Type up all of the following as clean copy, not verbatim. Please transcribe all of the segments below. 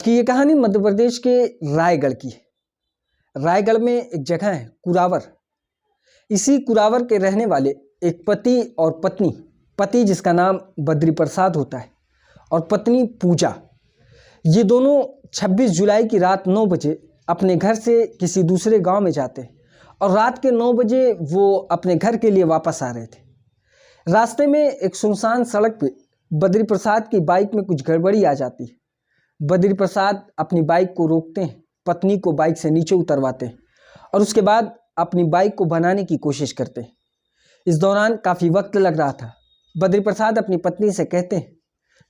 कि ये कहानी मध्य प्रदेश के रायगढ़ की है। रायगढ़ में एक जगह है कुरावर। इसी कुरावर के रहने वाले एक पति और पत्नी, पति जिसका नाम बद्री प्रसाद होता है और पत्नी पूजा, ये दोनों 26 जुलाई की रात 9 बजे अपने घर से किसी दूसरे गांव में जाते हैं और रात के 9 बजे वो अपने घर के लिए वापस आ रहे थे। रास्ते में एक सुनसान सड़क पे बद्री प्रसाद की बाइक में कुछ गड़बड़ी आ जाती है। बद्री प्रसाद अपनी बाइक को रोकते हैं, पत्नी को बाइक से नीचे उतरवाते हैं और उसके बाद अपनी बाइक को बनाने की कोशिश करते हैं। इस दौरान काफ़ी वक्त लग रहा था। बद्री प्रसाद अपनी पत्नी से कहते हैं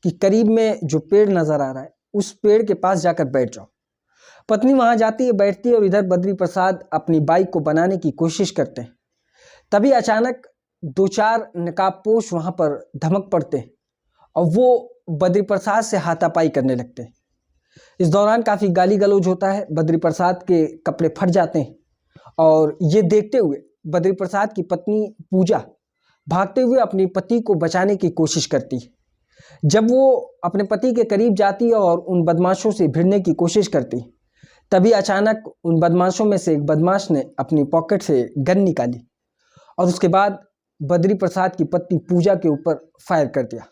कि करीब में जो पेड़ नज़र आ रहा है उस पेड़ के पास जाकर बैठ जाओ। पत्नी वहाँ जाती है, बैठती है और इधर बद्री प्रसाद अपनी बाइक को बनाने की कोशिश करते हैं। तभी अचानक 2-4 नकाबपोश वहाँ पर धमक पड़ते हैं और वो बद्री प्रसाद से हाथापाई करने लगते हैं। इस दौरान काफ़ी गाली गलौज होता है, बद्री प्रसाद के कपड़े फट जाते हैं और ये देखते हुए बद्री प्रसाद की पत्नी पूजा भागते हुए अपने पति को बचाने की कोशिश करती है। जब वो अपने पति के करीब जाती है और उन बदमाशों से भिड़ने की कोशिश करती, तभी अचानक उन बदमाशों में से एक बदमाश ने अपनी पॉकेट से गन निकाली और उसके बाद बद्री प्रसाद की पत्नी पूजा के ऊपर फायर कर दिया,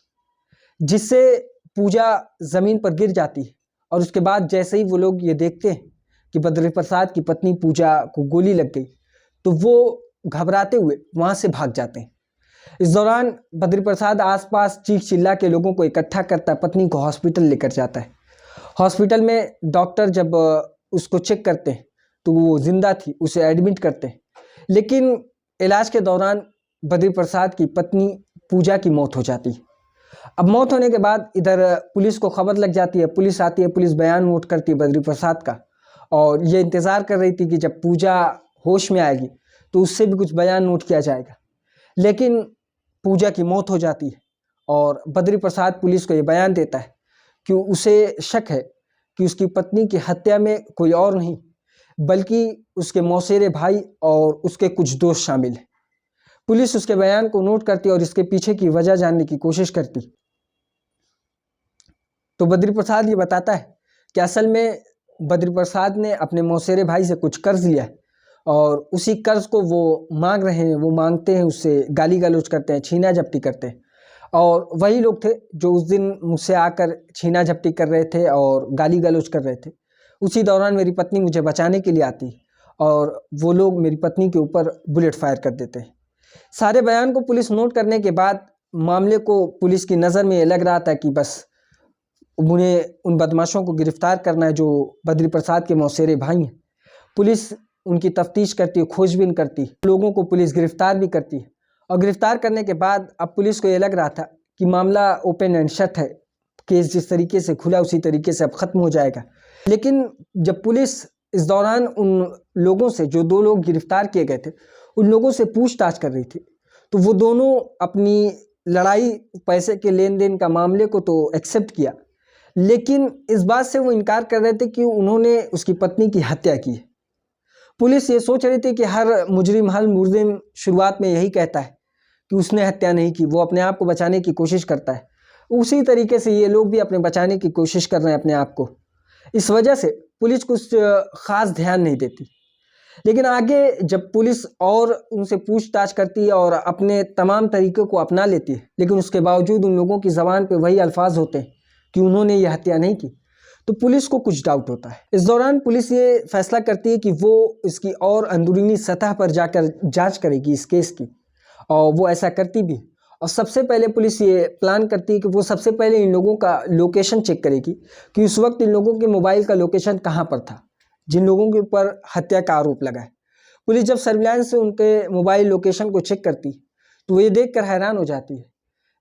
जिससे पूजा ज़मीन पर गिर जाती है। और उसके बाद जैसे ही वो लोग ये देखते हैं कि बद्री प्रसाद की पत्नी पूजा को गोली लग गई, तो वो घबराते हुए वहाँ से भाग जाते हैं। इस दौरान बद्री प्रसाद आसपास चीख चिल्ला के लोगों को इकट्ठा करता है, पत्नी को हॉस्पिटल लेकर जाता है। हॉस्पिटल में डॉक्टर जब उसको चेक करते हैं तो वो जिंदा थी, उसे एडमिट करते हैं। लेकिन इलाज के दौरान बद्री प्रसाद की पत्नी पूजा की मौत हो जाती है। अब मौत होने के बाद इधर पुलिस को खबर लग जाती है, पुलिस आती है, पुलिस बयान नोट करती है बद्री प्रसाद का और ये इंतज़ार कर रही थी कि जब पूजा होश में आएगी तो उससे भी कुछ बयान नोट किया जाएगा। लेकिन पूजा की मौत हो जाती है और बद्री प्रसाद पुलिस को ये बयान देता है कि उसे शक है कि उसकी पत्नी की हत्या में कोई और नहीं बल्कि उसके मौसेरे भाई और उसके कुछ दोस्त शामिल हैं। पुलिस उसके बयान को नोट करती और इसके पीछे की वजह जानने की कोशिश करती। तो बद्री प्रसाद ये बताता है कि असल में बद्री प्रसाद ने अपने मौसेरे भाई से कुछ कर्ज लिया है और उसी कर्ज को वो मांग रहे हैं, वो मांगते हैं, उससे गाली गलौज करते हैं, छीना झपटी करते हैं। और वही लोग थे जो उस दिन मुझसे आकर छीना झपटी कर रहे थे और गाली गलौज कर रहे थे। उसी दौरान मेरी पत्नी मुझे बचाने के लिए आती और वो लोग मेरी पत्नी के ऊपर बुलेट फायर कर देते हैं। सारे बयान को पुलिस नोट करने के बाद मामले को पुलिस की नज़र में ये लग रहा था कि बस उन्हें उन बदमाशों को गिरफ्तार करना है जो बद्री प्रसाद के मौसेरे भाई हैं। पुलिस उनकी तफ्तीश करती है, खोजबीन करती है, लोगों को पुलिस गिरफ्तार भी करती है और गिरफ्तार करने के बाद अब पुलिस को ये लग रहा था कि मामला ओपन एंड शट है, केस जिस तरीके से खुला उसी तरीके से अब ख़त्म हो जाएगा। लेकिन जब पुलिस इस दौरान उन लोगों से, जो 2 लोग गिरफ्तार किए गए थे, उन लोगों से पूछताछ कर रही थी, तो वो दोनों अपनी लड़ाई, पैसे के लेन देन का मामले को तो एक्सेप्ट किया, लेकिन इस बात से वो इनकार कर रहे थे कि उन्होंने उसकी पत्नी की हत्या की है। पुलिस ये सोच रही थी कि हर मुजरिम शुरुआत में यही कहता है कि उसने हत्या नहीं की, वो अपने आप को बचाने की कोशिश करता है। उसी तरीके से ये लोग भी अपने बचाने की कोशिश कर रहे हैं अपने आप को। इस वजह से पुलिस कुछ ख़ास ध्यान नहीं देती। लेकिन आगे जब पुलिस और उनसे पूछताछ करती है और अपने तमाम तरीक़ों को अपना लेती है, लेकिन उसके बावजूद उन लोगों की ज़बान पे वही अल्फाज होते हैं कि उन्होंने ये हत्या नहीं की, तो पुलिस को कुछ डाउट होता है। इस दौरान पुलिस ये फैसला करती है कि वो इसकी और अंदरूनी सतह पर जाकर जांच करेगी इस केस की, और वो ऐसा करती भी। और सबसे पहले पुलिस ये प्लान करती है कि वो सबसे पहले इन लोगों का लोकेशन चेक करेगी कि उस वक्त इन लोगों के मोबाइल का लोकेशन कहाँ पर था, जिन लोगों के ऊपर हत्या का आरोप लगा है। पुलिस जब सर्विलांस से उनके मोबाइल लोकेशन को चेक करती तो वो ये देखकर हैरान हो जाती है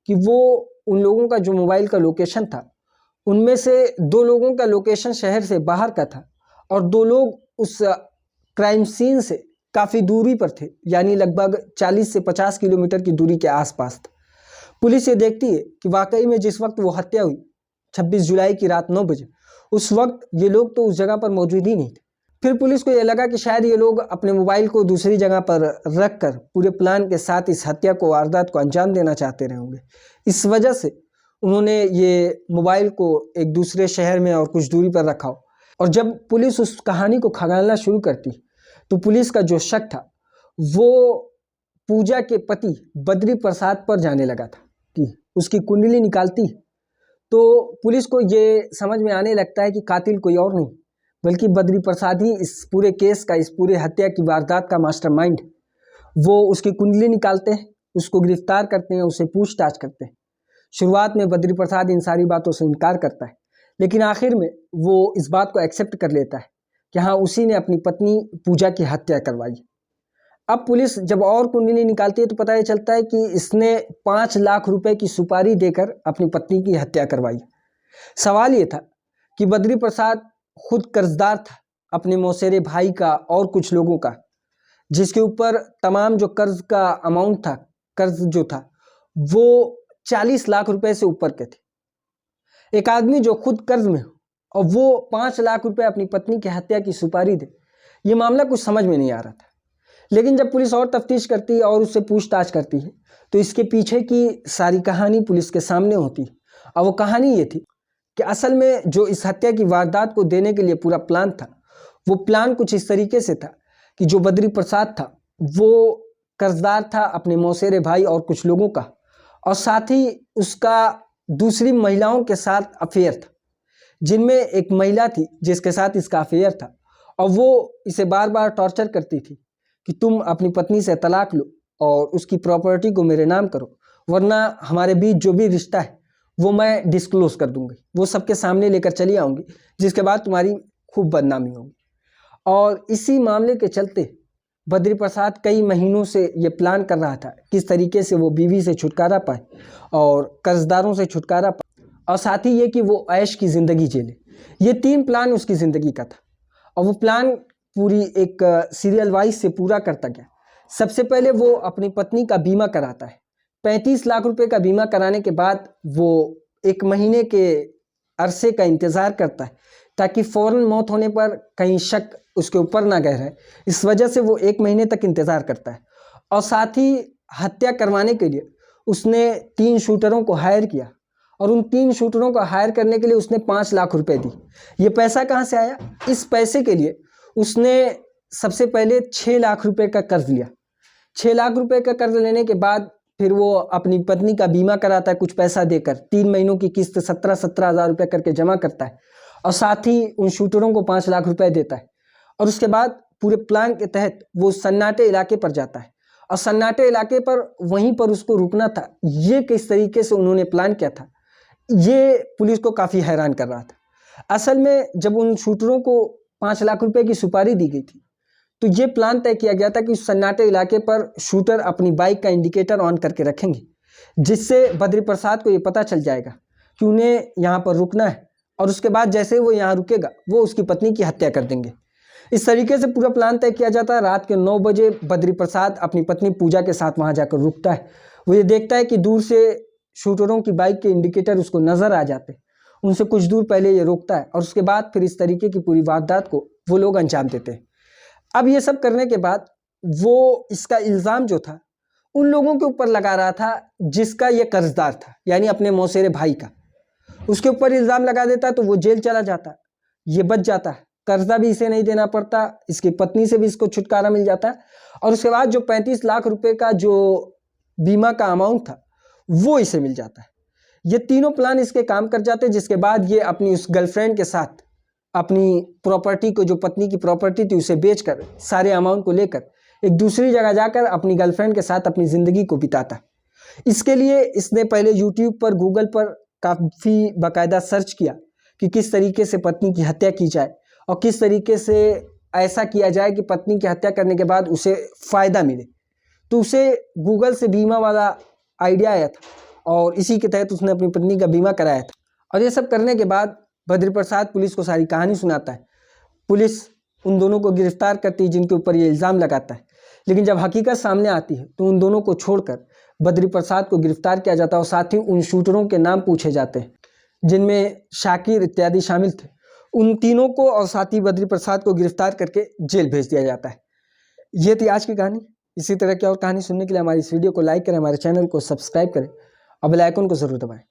कि वो उन लोगों का जो मोबाइल का लोकेशन था, उनमें से 2 लोगों का लोकेशन शहर से बाहर का था और 2 लोग उस क्राइम सीन से काफ़ी दूरी पर थे, यानी लगभग 40 से 50 किलोमीटर की दूरी के आसपास था। पुलिस ये देखती है कि वाकई में जिस वक्त वो हत्या हुई 26 जुलाई की रात 9 बजे, उस वक्त ये लोग तो उस जगह पर मौजूद ही नहीं थे। फिर पुलिस को ये लगा कि शायद ये लोग अपने मोबाइल को दूसरी जगह पर रखकर पूरे प्लान के साथ इस हत्या को, वारदात को अंजाम देना चाहते रहे होंगे। इस वजह से उन्होंने ये मोबाइल को एक दूसरे शहर में और कुछ दूरी पर रखा हो। और जब पुलिस उस कहानी को खंगालना शुरू करती तो पुलिस का जो शक था वो पूजा के पति बद्री प्रसाद पर जाने लगा था कि उसकी कुंडली निकालती तो पुलिस को ये समझ में आने लगता है कि कातिल कोई और नहीं बल्कि बद्री प्रसाद ही इस पूरे केस का, इस पूरे हत्या की वारदात का मास्टरमाइंड। वो उसकी कुंडली निकालते हैं, उसको गिरफ्तार करते हैं, उसे पूछताछ करते हैं। शुरुआत में बद्री प्रसाद इन सारी बातों से इनकार करता है, लेकिन आखिर में वो इस बात को एक्सेप्ट कर लेता है कि हाँ, उसी ने अपनी पत्नी पूजा की हत्या करवाई। अब पुलिस जब और कुंडली निकालती है तो पता ये चलता है कि इसने 5 लाख रुपए की सुपारी देकर अपनी पत्नी की हत्या करवाई। सवाल ये था कि बद्री प्रसाद खुद कर्जदार था अपने मौसेरे भाई का और कुछ लोगों का, जिसके ऊपर तमाम जो कर्ज का अमाउंट था, कर्ज जो था वो 40 लाख रुपए से ऊपर के थे। एक आदमी जो खुद कर्ज में हो और वो 5 लाख रुपए अपनी पत्नी की हत्या की सुपारी दे, ये मामला कुछ समझ में नहीं आ रहा था। लेकिन जब पुलिस और तफ्तीश करती है और उससे पूछताछ करती है तो इसके पीछे की सारी कहानी पुलिस के सामने होती है। और वो कहानी ये थी कि असल में जो इस हत्या की वारदात को देने के लिए पूरा प्लान था, वो प्लान कुछ इस तरीके से था कि जो बद्री प्रसाद था वो कर्जदार था अपने मौसेरे भाई और कुछ लोगों का, और साथ ही उसका दूसरी महिलाओं के साथ अफेयर था, जिनमें एक महिला थी जिसके साथ इसका अफेयर था। और वो इसे बार बार टॉर्चर करती थी कि तुम अपनी पत्नी से तलाक लो और उसकी प्रॉपर्टी को मेरे नाम करो, वरना हमारे बीच जो भी रिश्ता है वो मैं डिस्क्लोज कर दूंगी, वो सबके सामने लेकर चली आऊँगी, जिसके बाद तुम्हारी खूब बदनामी होगी। और इसी मामले के चलते बद्री प्रसाद कई महीनों से ये प्लान कर रहा था किस तरीके से वो बीवी से छुटकारा पाए और कर्जदारों से छुटकारा पाए, और साथ ही ये कि वो ऐश की ज़िंदगी झेले। ये 3 प्लान उसकी ज़िंदगी का था और वो प्लान पूरी एक सीरियल वाइज से पूरा करता गया। सबसे पहले वो अपनी पत्नी का बीमा कराता है। 35 लाख रुपए का बीमा कराने के बाद वो 1 महीने के अरसे का इंतज़ार करता है ताकि फ़ौरन मौत होने पर कहीं शक उसके ऊपर ना गहराए। इस वजह से वो 1 महीने तक इंतज़ार करता है। और साथ ही हत्या करवाने के लिए उसने 3 शूटरों को हायर किया और उन 3 शूटरों को हायर करने के लिए उसने 5 लाख रुपए दी। ये पैसा कहाँ से आया? इस पैसे के लिए उसने सबसे पहले 6 लाख रुपए का कर्ज लिया। 6 लाख रुपए का कर्ज लेने के बाद फिर वो अपनी पत्नी का बीमा कराता है कुछ पैसा देकर। 3 महीनों की किस्त 17-17 हज़ार रुपये करके जमा करता है और साथ ही उन शूटरों को 5 लाख रुपए देता है। और उसके बाद पूरे प्लान के तहत वो सन्नाटे इलाके पर जाता है और सन्नाटे इलाके पर वहीं पर उसको रुकना था। ये किस तरीके से उन्होंने प्लान किया था, ये पुलिस को काफ़ी हैरान कर रहा था। असल में जब उन शूटरों को 5 लाख रुपए की सुपारी दी गई थी तो ये प्लान तय किया गया था कि उस सन्नाटे इलाके पर शूटर अपनी बाइक का इंडिकेटर ऑन करके रखेंगे, जिससे बद्री प्रसाद को ये पता चल जाएगा कि उन्हें यहाँ पर रुकना है, और उसके बाद जैसे वो यहाँ रुकेगा वो उसकी पत्नी की हत्या कर देंगे। इस तरीके से पूरा प्लान तय किया जाता है। रात के 9 बजे बद्री प्रसाद अपनी पत्नी पूजा के साथ वहाँ जाकर रुकता है। वो ये देखता है कि दूर से शूटरों की बाइक के इंडिकेटर उसको नज़र आ जाते हैं। उनसे कुछ दूर पहले ये रोकता है और उसके बाद फिर इस तरीके की पूरी वारदात को वो लोग अंजाम देते हैं। अब ये सब करने के बाद वो इसका इल्ज़ाम जो था उन लोगों के ऊपर लगा रहा था जिसका ये कर्जदार था, यानी अपने मौसेरे भाई का। उसके ऊपर इल्ज़ाम लगा देता तो वो जेल चला जाता, ये बच जाता है, कर्जा भी इसे नहीं देना पड़ता, इसकी पत्नी से भी इसको छुटकारा मिल जाता है, और उसके बाद जो 35 लाख रुपए का जो बीमा का अमाउंट था वो इसे मिल जाता है। ये तीनों प्लान इसके काम कर जाते हैं, जिसके बाद ये अपनी उस गर्लफ्रेंड के साथ अपनी प्रॉपर्टी को, जो पत्नी की प्रॉपर्टी थी, उसे बेचकर सारे अमाउंट को लेकर एक दूसरी जगह जाकर अपनी गर्लफ्रेंड के साथ अपनी ज़िंदगी को बिताता। इसके लिए इसने पहले यूट्यूब पर, गूगल पर काफ़ी बाकायदा सर्च किया कि किस तरीके से पत्नी की हत्या की जाए और किस तरीके से ऐसा किया जाए कि पत्नी की हत्या करने के बाद उसे फ़ायदा मिले। तो उसे गूगल से बीमा वाला आइडिया आया था और इसी के तहत उसने अपनी पत्नी का बीमा कराया था। और ये सब करने के बाद बद्री प्रसाद पुलिस को सारी कहानी सुनाता है। पुलिस उन दोनों को गिरफ्तार करती है जिनके ऊपर ये इल्ज़ाम लगाता है, लेकिन जब हकीकत सामने आती है तो उन दोनों को छोड़कर बद्री प्रसाद को गिरफ्तार किया जाता है और साथ ही उन शूटरों के नाम पूछे जाते हैं जिनमें शाकिर इत्यादि शामिल थे। उन तीनों को और साथ ही बद्री प्रसाद को गिरफ्तार करके जेल भेज दिया जाता है। ये थी आज की कहानी। इसी तरह की और कहानी सुनने के लिए हमारी इस वीडियो को लाइक करें, हमारे चैनल को सब्सक्राइब करें और बेल आइकन को ज़रूर दबाएं।